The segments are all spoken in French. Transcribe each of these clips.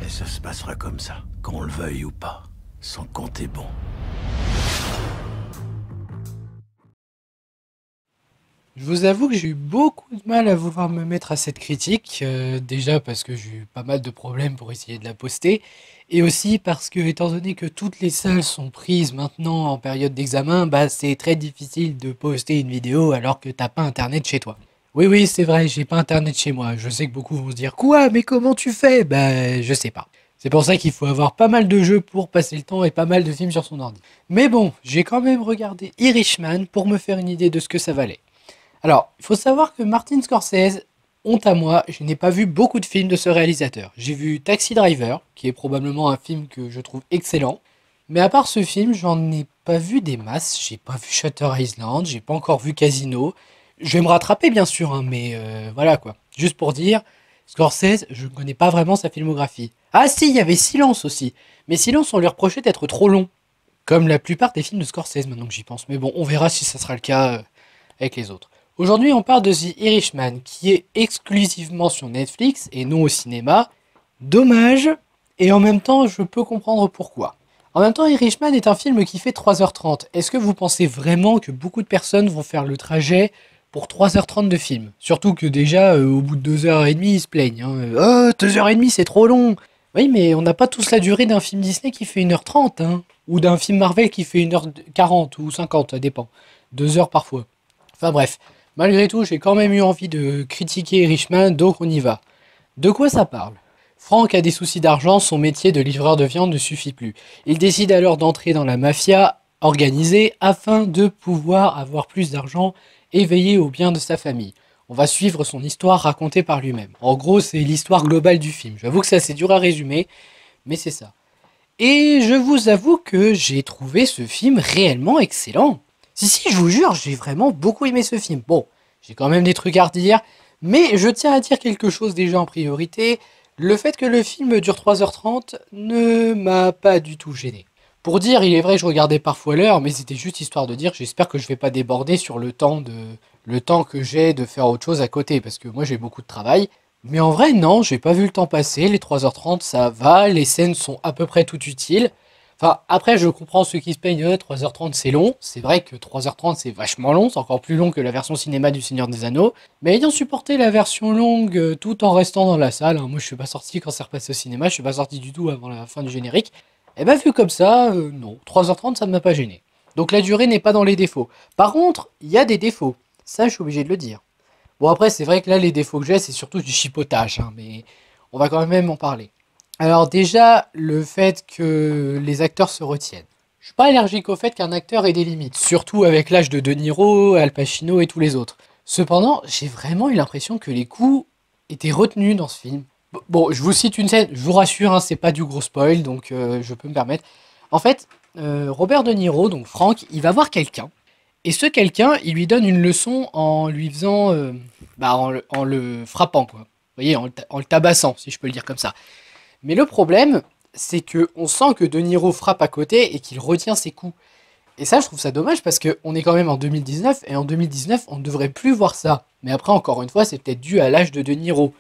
Et ça se passera comme ça, qu'on le veuille ou pas, sans compter bon. Je vous avoue que j'ai eu beaucoup de mal à vouloir me mettre à cette critique, déjà parce que j'ai eu pas mal de problèmes pour essayer de la poster, et aussi parce que, étant donné que toutes les salles sont prises maintenant en période d'examen, bah c'est très difficile de poster une vidéo alors que t'as pas internet chez toi. Oui, oui, c'est vrai, j'ai pas internet chez moi. Je sais que beaucoup vont se dire quoi, mais comment tu fais? Bah, je sais pas. C'est pour ça qu'il faut avoir pas mal de jeux pour passer le temps et pas mal de films sur son ordi. Mais bon, j'ai quand même regardé Irishman pour me faire une idée de ce que ça valait. Alors, il faut savoir que Martin Scorsese, honte à moi, je n'ai pas vu beaucoup de films de ce réalisateur. J'ai vu Taxi Driver, qui est probablement un film que je trouve excellent. Mais à part ce film, j'en ai pas vu des masses. J'ai pas vu Shutter Island, j'ai pas encore vu Casino. Je vais me rattraper bien sûr, hein, mais voilà quoi. Juste pour dire, Scorsese, je ne connais pas vraiment sa filmographie. Ah si, il y avait Silence aussi. Mais Silence, on lui reprochait d'être trop long. Comme la plupart des films de Scorsese maintenant que j'y pense. Mais bon, on verra si ça sera le cas avec les autres. Aujourd'hui, on parle de The Irishman, qui est exclusivement sur Netflix et non au cinéma. Dommage, et en même temps, je peux comprendre pourquoi. En même temps, Irishman est un film qui fait 3h30. Est-ce que vous pensez vraiment que beaucoup de personnes vont faire le trajet pour 3h30 de film? Surtout que déjà, au bout de 2h30, ils se plaignent. Oh, 2h30, c'est trop long. Oui, mais on n'a pas tous la durée d'un film Disney qui fait 1h30, hein. Ou d'un film Marvel qui fait 1h40 ou 50, ça dépend. 2 heures parfois. Enfin bref, malgré tout, j'ai quand même eu envie de critiquer Richman, donc on y va. De quoi ça parle? Frank a des soucis d'argent, son métier de livreur de viande ne suffit plus. Il décide alors d'entrer dans la mafia organisée afin de pouvoir avoir plus d'argent et veiller au bien de sa famille. On va suivre son histoire racontée par lui-même. En gros, c'est l'histoire globale du film. J'avoue que c'est assez dur à résumer, mais c'est ça. Et je vous avoue que j'ai trouvé ce film réellement excellent. Si, si, je vous jure, j'ai vraiment beaucoup aimé ce film. Bon, j'ai quand même des trucs à redire, mais je tiens à dire quelque chose déjà en priorité. Le fait que le film dure 3h30 ne m'a pas du tout gêné. Pour dire, il est vrai, je regardais parfois l'heure, mais c'était juste histoire de dire, j'espère que je vais pas déborder sur le temps que j'ai de faire autre chose à côté, parce que moi j'ai beaucoup de travail. Mais en vrai, non, j'ai pas vu le temps passer, les 3h30 ça va, les scènes sont à peu près toutes utiles. Enfin, après, je comprends ceux qui se plaignent, 3h30 c'est long. C'est vrai que 3h30 c'est vachement long, c'est encore plus long que la version cinéma du Seigneur des Anneaux. Mais ayant supporté la version longue tout en restant dans la salle, hein, moi je suis pas sorti quand c'est repassé au cinéma, je suis pas sorti du tout avant la fin du générique. Et bah vu comme ça, non, 3h30 ça ne m'a pas gêné. Donc la durée n'est pas dans les défauts. Par contre, il y a des défauts. Ça, je suis obligé de le dire. Bon après, c'est vrai que là, les défauts que j'ai, c'est surtout du chipotage, hein, mais on va quand même en parler. Alors déjà, le fait que les acteurs se retiennent. Je suis pas allergique au fait qu'un acteur ait des limites, surtout avec l'âge de De Niro, Al Pacino et tous les autres. Cependant, j'ai vraiment eu l'impression que les coups étaient retenus dans ce film. Bon, je vous cite une scène, je vous rassure, hein, c'est pas du gros spoil, donc je peux me permettre. En fait, Robert De Niro, donc Frank, il va voir quelqu'un, et ce quelqu'un, il lui donne une leçon en lui faisant, en le frappant, quoi. Vous voyez, en le tabassant, si je peux le dire comme ça. Mais le problème, c'est que on sent que De Niro frappe à côté et qu'il retient ses coups. Et ça, je trouve ça dommage parce qu'on est quand même en 2019 et en 2019, on ne devrait plus voir ça. Mais après, encore une fois, c'est peut-être dû à l'âge de Niro.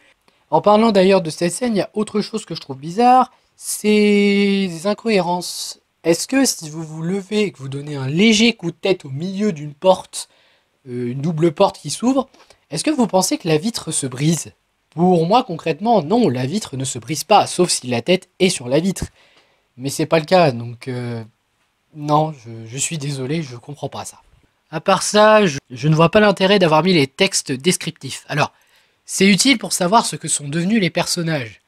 En parlant d'ailleurs de cette scène, il y a autre chose que je trouve bizarre, c'est des incohérences. Est-ce que si vous vous levez et que vous donnez un léger coup de tête au milieu d'une porte, une double porte qui s'ouvre, est-ce que vous pensez que la vitre se brise? Pour moi, concrètement, non, la vitre ne se brise pas, sauf si la tête est sur la vitre. Mais c'est pas le cas, donc non, je suis désolé, je comprends pas ça. À part ça, je ne vois pas l'intérêt d'avoir mis les textes descriptifs. Alors, c'est utile pour savoir ce que sont devenus les personnages.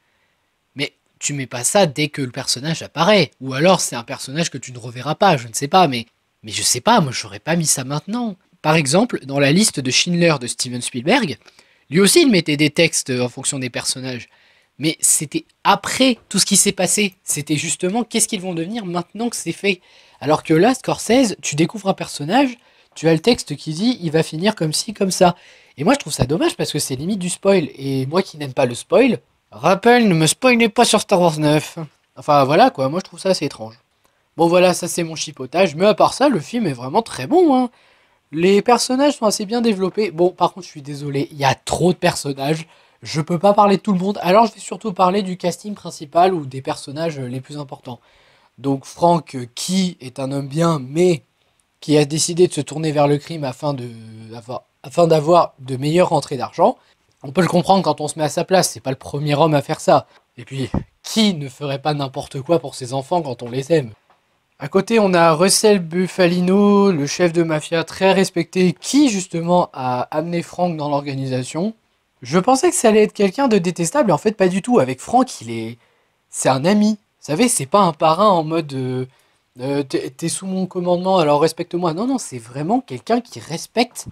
Mais tu mets pas ça dès que le personnage apparaît. Ou alors c'est un personnage que tu ne reverras pas, je ne sais pas, mais je sais pas, moi j'aurais pas mis ça maintenant. Par exemple, dans la liste de Schindler de Steven Spielberg, lui aussi il mettait des textes en fonction des personnages. Mais c'était après tout ce qui s'est passé. C'était justement qu'est-ce qu'ils vont devenir maintenant que c'est fait. Alors que là, Scorsese, tu découvres un personnage, tu as le texte qui dit il va finir comme ci, comme ça. Et moi je trouve ça dommage parce que c'est limite du spoil. Et moi qui n'aime pas le spoil, rappel, ne me spoilez pas sur Star Wars 9. Enfin voilà quoi, moi je trouve ça assez étrange. Bon voilà, ça c'est mon chipotage, mais à part ça, le film est vraiment très bon, hein. Les personnages sont assez bien développés. Bon, par contre, je suis désolé, il y a trop de personnages. Je peux pas parler de tout le monde, alors je vais surtout parler du casting principal ou des personnages les plus importants. Donc Frank, qui est un homme bien, mais qui a décidé de se tourner vers le crime afin d'avoir de meilleures rentrées d'argent. On peut le comprendre quand on se met à sa place, c'est pas le premier homme à faire ça. Et puis, qui ne ferait pas n'importe quoi pour ses enfants quand on les aime? À côté, on a Russell Bufalino, le chef de mafia très respecté, qui justement a amené Frank dans l'organisation. Je pensais que ça allait être quelqu'un de détestable, et en fait pas du tout. Avec Frank, c'est un ami. Vous savez, c'est pas un parrain en mode t'es sous mon commandement, alors respecte-moi. Non, non, c'est vraiment quelqu'un qui respecte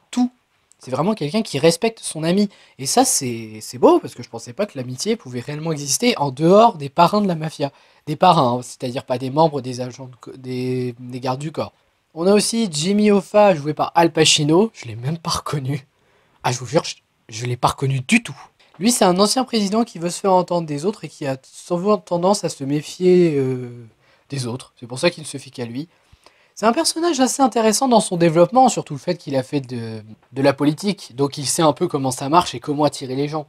tout. C'est vraiment quelqu'un qui respecte son ami. Et ça, c'est beau, parce que je pensais pas que l'amitié pouvait réellement exister en dehors des parrains de la mafia. Des parrains, hein, c'est-à-dire pas des membres des agents, des gardes du corps. On a aussi Jimmy Hoffa, joué par Al Pacino. Je l'ai même pas reconnu. Ah, je vous jure, je l'ai pas reconnu du tout. Lui, c'est un ancien président qui veut se faire entendre des autres et qui a souvent tendance à se méfier des autres. C'est pour ça qu'il ne se fie qu'à lui. C'est un personnage assez intéressant dans son développement, surtout le fait qu'il a fait de la politique, donc il sait un peu comment ça marche et comment attirer les gens.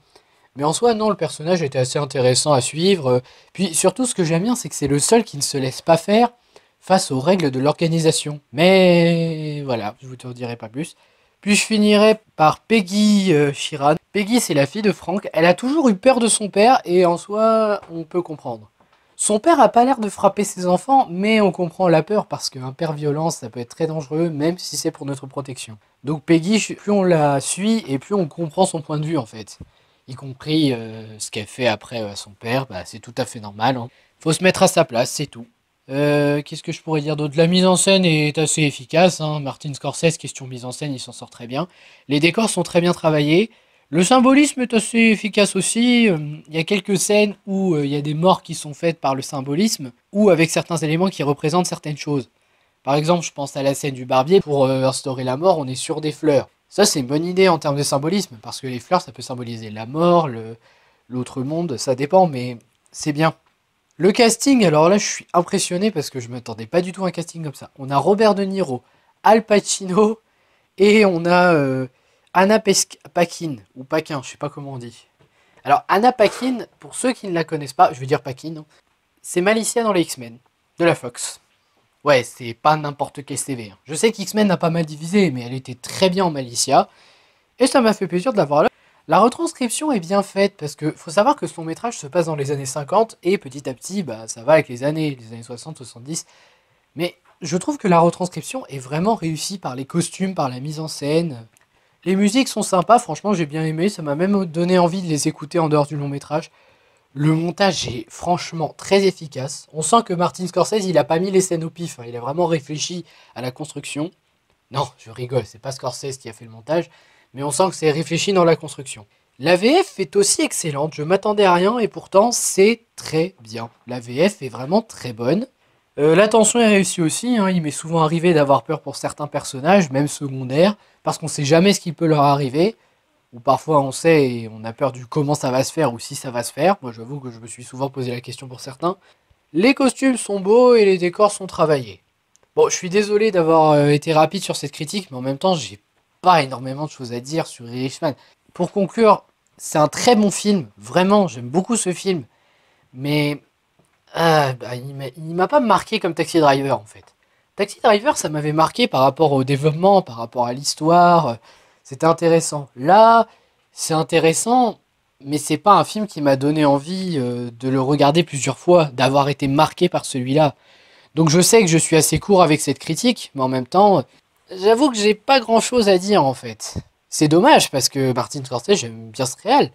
Mais en soi, non, le personnage était assez intéressant à suivre. Puis surtout, ce que j'aime bien, c'est que c'est le seul qui ne se laisse pas faire face aux règles de l'organisation. Mais voilà, je vous en dirai pas plus. Puis je finirai par Peggy Sheeran. Peggy, c'est la fille de Frank. Elle a toujours eu peur de son père et en soi, on peut comprendre. Son père a pas l'air de frapper ses enfants, mais on comprend la peur parce qu'un père violent, ça peut être très dangereux, même si c'est pour notre protection. Donc Peggy, plus on la suit et plus on comprend son point de vue en fait. Y compris ce qu'elle fait après à son père, bah, c'est tout à fait normal. Hein. Faut se mettre à sa place, c'est tout. Qu'est-ce que je pourrais dire d'autre? La mise en scène est assez efficace. Hein. Martin Scorsese, question mise en scène, il s'en sort très bien. Les décors sont très bien travaillés. Le symbolisme est assez efficace aussi. Il y a quelques scènes où il y a des morts qui sont faites par le symbolisme ou avec certains éléments qui représentent certaines choses. Par exemple, je pense à la scène du barbier. Pour instaurer la mort, on est sur des fleurs. Ça, c'est une bonne idée en termes de symbolisme parce que les fleurs, ça peut symboliser la mort, l'autre monde, ça dépend, mais c'est bien. Le casting, alors là, je suis impressionné parce que je m'attendais pas du tout à un casting comme ça. On a Robert De Niro, Al Pacino et on a Anna Paquin, ou Paquin, je sais pas comment on dit. Alors, Anna Paquin, pour ceux qui ne la connaissent pas, je vais dire Paquin, hein, c'est Malicia dans les X-Men, de la Fox. Ouais, c'est pas n'importe quel CV. Hein. Je sais qu'X-Men n'a pas mal divisé, mais elle était très bien en Malicia. Et ça m'a fait plaisir de la voir là. La retranscription est bien faite parce que faut savoir que son métrage se passe dans les années 50 et petit à petit, bah, ça va avec les années 60, 70. Mais je trouve que la retranscription est vraiment réussie par les costumes, par la mise en scène. Les musiques sont sympas, franchement j'ai bien aimé, ça m'a même donné envie de les écouter en dehors du long métrage. Le montage est franchement très efficace. On sent que Martin Scorsese, il a pas mis les scènes au pif, hein. Il a vraiment réfléchi à la construction. Non, je rigole, c'est pas Scorsese qui a fait le montage, mais on sent que c'est réfléchi dans la construction. La VF est aussi excellente, je m'attendais à rien et pourtant c'est très bien. La VF est vraiment très bonne. La tension est réussie aussi, hein. Il m'est souvent arrivé d'avoir peur pour certains personnages, même secondaires, parce qu'on sait jamais ce qui peut leur arriver. Ou parfois on sait et on a peur du comment ça va se faire ou si ça va se faire. Moi j'avoue que je me suis souvent posé la question pour certains. Les costumes sont beaux et les décors sont travaillés. Bon, je suis désolé d'avoir été rapide sur cette critique, mais en même temps j'ai pas énormément de choses à dire sur Irishman. Pour conclure, c'est un très bon film, vraiment, j'aime beaucoup ce film. Mais bah, il m'a pas marqué comme Taxi Driver en fait. Taxi Driver, ça m'avait marqué par rapport au développement, par rapport à l'histoire. C'était intéressant. Là, c'est intéressant, mais c'est pas un film qui m'a donné envie de le regarder plusieurs fois, d'avoir été marqué par celui-là. Donc je sais que je suis assez court avec cette critique, mais en même temps, j'avoue que j'ai pas grand-chose à dire en fait. C'est dommage parce que Martin Scorsese, j'aime bien ce réal,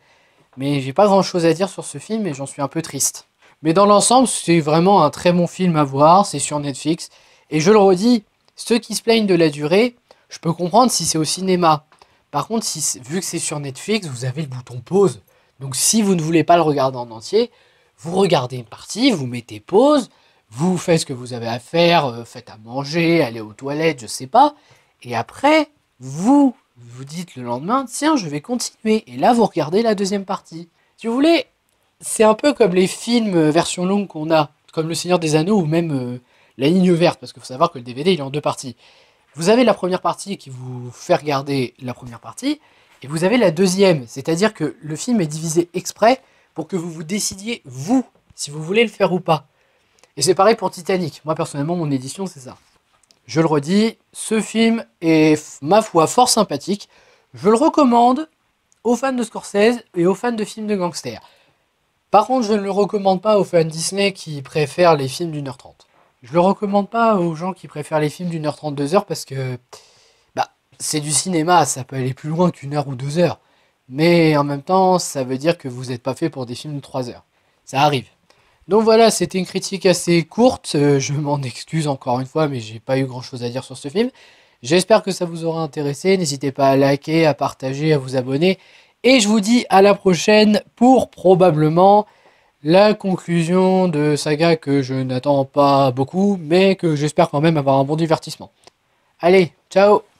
mais j'ai pas grand-chose à dire sur ce film et j'en suis un peu triste. Mais dans l'ensemble, c'est vraiment un très bon film à voir, c'est sur Netflix. Et je le redis, ceux qui se plaignent de la durée, je peux comprendre si c'est au cinéma. Par contre, vu que c'est sur Netflix, vous avez le bouton pause. Donc si vous ne voulez pas le regarder en entier, vous regardez une partie, vous mettez pause, vous faites ce que vous avez à faire, faites à manger, allez aux toilettes, je sais pas. Et après, vous dites le lendemain, tiens, je vais continuer. Et là, vous regardez la deuxième partie. Si vous voulez, c'est un peu comme les films version longue qu'on a, comme Le Seigneur des Anneaux ou même La Ligne Verte, parce qu'il faut savoir que le DVD il est en deux parties. Vous avez la première partie qui vous fait regarder la première partie, Et vous avez la deuxième, c'est-à-dire que le film est divisé exprès pour que vous vous décidiez, vous, si vous voulez le faire ou pas. Et c'est pareil pour Titanic. Moi, personnellement, mon édition, c'est ça. Je le redis, ce film est, ma foi, fort sympathique. Je le recommande aux fans de Scorsese et aux fans de films de gangsters. Par contre, je ne le recommande pas aux fans Disney qui préfèrent les films d'1h30. Je le recommande pas aux gens qui préfèrent les films d'1h30, 2h parce que bah, c'est du cinéma, ça peut aller plus loin qu'1 heure ou 2 heures. Mais en même temps, ça veut dire que vous n'êtes pas fait pour des films de 3 heures. Ça arrive. Donc voilà, c'était une critique assez courte. Je m'en excuse encore une fois, mais j'ai pas eu grand chose à dire sur ce film. J'espère que ça vous aura intéressé. N'hésitez pas à liker, à partager, à vous abonner. Et je vous dis à la prochaine pour probablement la conclusion de saga que je n'attends pas beaucoup, mais que j'espère quand même avoir un bon divertissement. Allez, ciao!